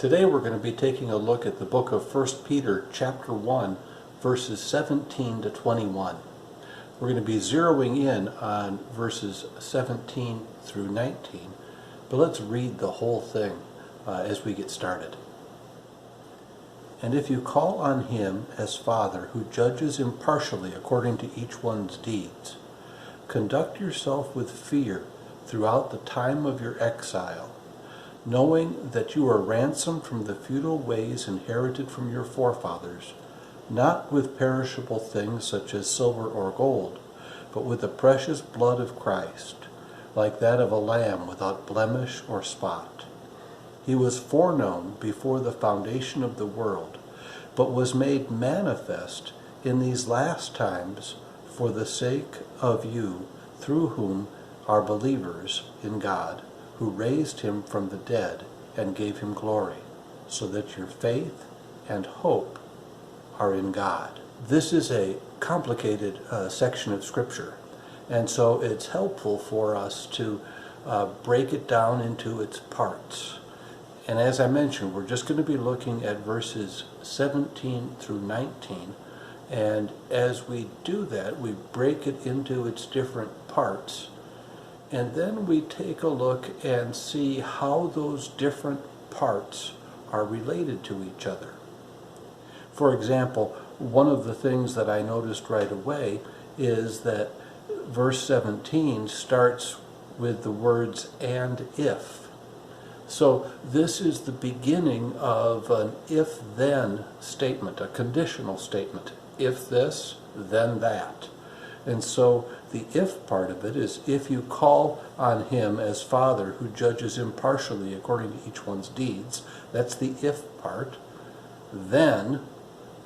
Today we're going to be taking a look at the book of 1 Peter chapter 1 verses 17 to 21. We're going to be zeroing in on verses 17 through 19, but let's read the whole thing as we get started. And if you call on him as Father, who judges impartially according to each one's deeds, conduct yourself with fear throughout the time of your exile, knowing that you are ransomed from the futile ways inherited from your forefathers, not with perishable things such as silver or gold, but with the precious blood of Christ, like that of a lamb without blemish or spot. He was foreknown before the foundation of the world, but was made manifest in these last times for the sake of you, through whom are believers in God, who raised him from the dead and gave him glory, so that your faith and hope are in God. This is a complicated section of Scripture, and so it's helpful for us to break it down into its parts. And as I mentioned, we're just going to be looking at verses 17 through 19, and as we do that, we break it into its different parts. And then we take a look and see how those different parts are related to each other. For example, one of the things that I noticed right away is that verse 17 starts with the words "and if." So this is the beginning of an if-then statement, a conditional statement. If this, then that. And so the if part of it is, if you call on him as Father, who judges impartially according to each one's deeds, that's the if part, then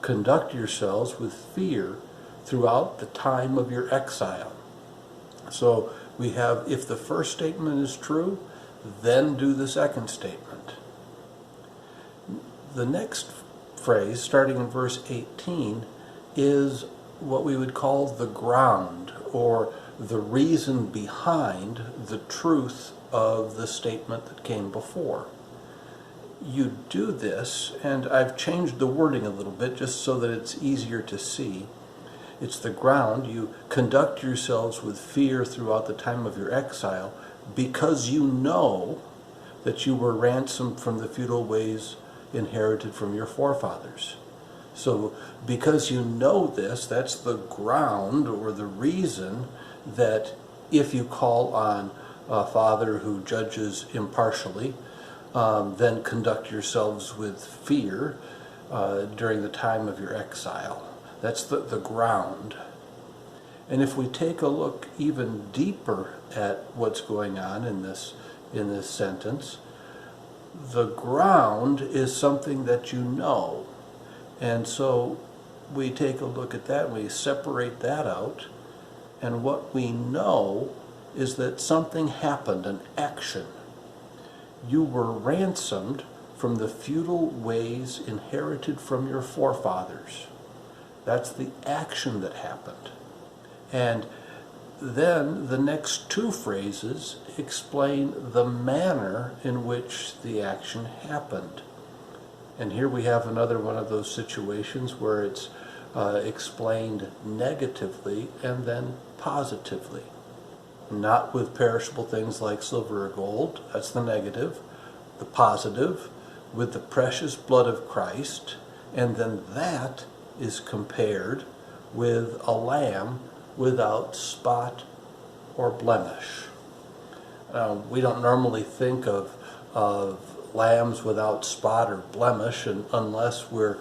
conduct yourselves with fear throughout the time of your exile. So we have, if the first statement is true, then do the second statement. The next phrase, starting in verse 18, is what we would call the ground, or the reason behind the truth of the statement that came before. You do this, and I've changed the wording a little bit just so that it's easier to see. It's the ground. You conduct yourselves with fear throughout the time of your exile, because you know that you were ransomed from the futile ways inherited from your forefathers. So because you know this, that's the ground or the reason that if you call on a Father who judges impartially, then conduct yourselves with fear during the time of your exile. That's the ground. And if we take a look even deeper at what's going on in this sentence, the ground is something that you know. And so we take a look at that, we separate that out, and what we know is that something happened, an action. You were ransomed from the futile ways inherited from your forefathers. That's the action that happened. And then the next two phrases explain the manner in which the action happened. And here we have another one of those situations where it's explained negatively and then positively. Not with perishable things like silver or gold, that's the negative. The positive, with the precious blood of Christ, and then that is compared with a lamb without spot or blemish. We don't normally think of lambs without spot or blemish unless we're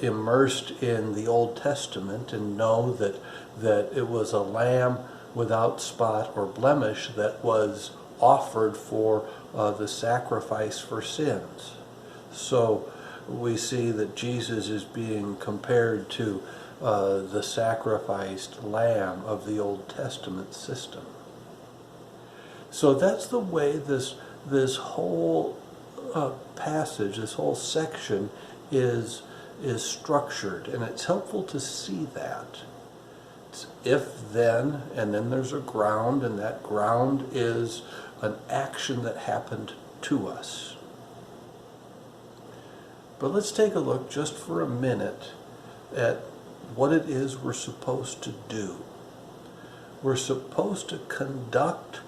immersed in the Old Testament and know that it was a lamb without spot or blemish that was offered for the sacrifice for sins. So we see that Jesus is being compared to the sacrificed lamb of the Old Testament system. So that's the way this whole passage, this whole section is structured, and it's helpful to see that. It's if then, and then there's a ground, and that ground is an action that happened to us. But let's take a look just for a minute at what it is we're supposed to do. We're supposed to conduct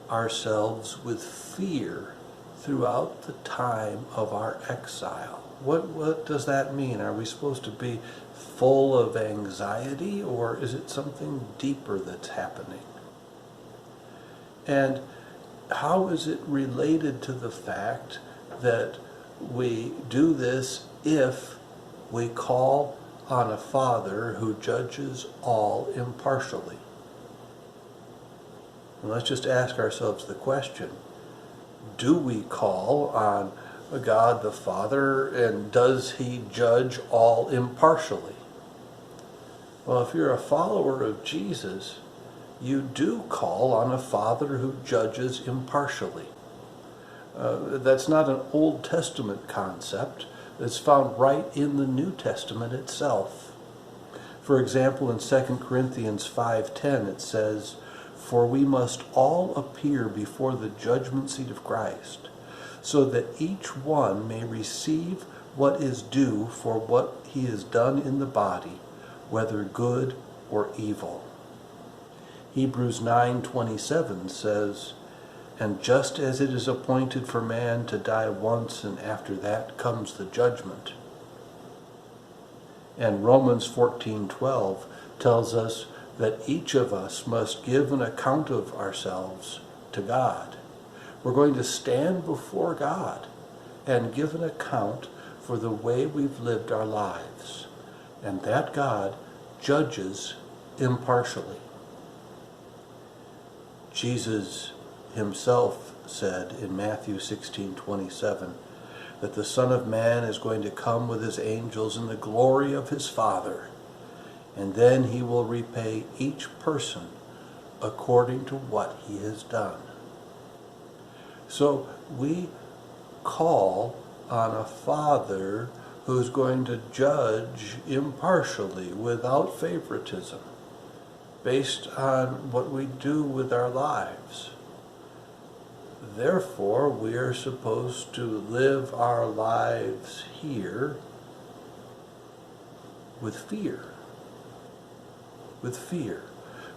ourselves with fear throughout the time of our exile. What does that mean? Are we supposed to be full of anxiety, or is it something deeper that's happening? And how is it related to the fact that we do this if we call on a Father who judges all impartially? And let's just ask ourselves the question, do we call on God the Father, and does He judge all impartially? Well, if you're a follower of Jesus, you do call on a Father who judges impartially. That's not an Old Testament concept. It's found right in the New Testament itself. For example, in 2 Corinthians 5:10 it says, "For we must all appear before the judgment seat of Christ, so that each one may receive what is due for what he has done in the body, whether good or evil." Hebrews 9:27 says, "And just as it is appointed for man to die once, and after that comes the judgment." And Romans 14:12 tells us that each of us must give an account of ourselves to God. We're going to stand before God and give an account for the way we've lived our lives. And that God judges impartially. Jesus himself said in Matthew 16:27 that the Son of Man is going to come with his angels in the glory of his Father, and then he will repay each person according to what he has done. So we call on a Father who's going to judge impartially, without favoritism, based on what we do with our lives. Therefore, we are supposed to live our lives here with fear,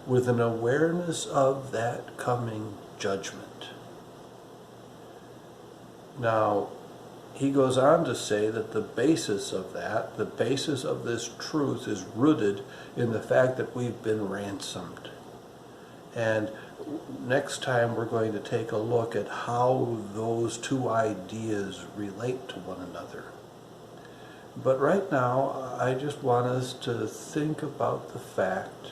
with an awareness of that coming judgment. Now, he goes on to say that the basis of that, the basis of this truth, is rooted in the fact that we've been ransomed. And next time we're going to take a look at how those two ideas relate to one another. But right now, I just want us to think about the fact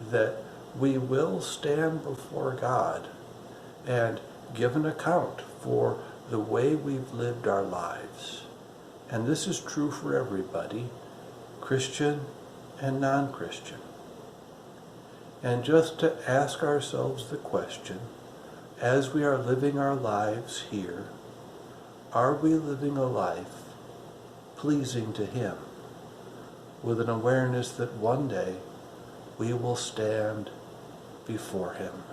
that we will stand before God and give an account for the way we've lived our lives. And this is true for everybody, Christian and non-Christian. And just to ask ourselves the question, as we are living our lives here, are we living a life pleasing to Him, with an awareness that one day we will stand before Him?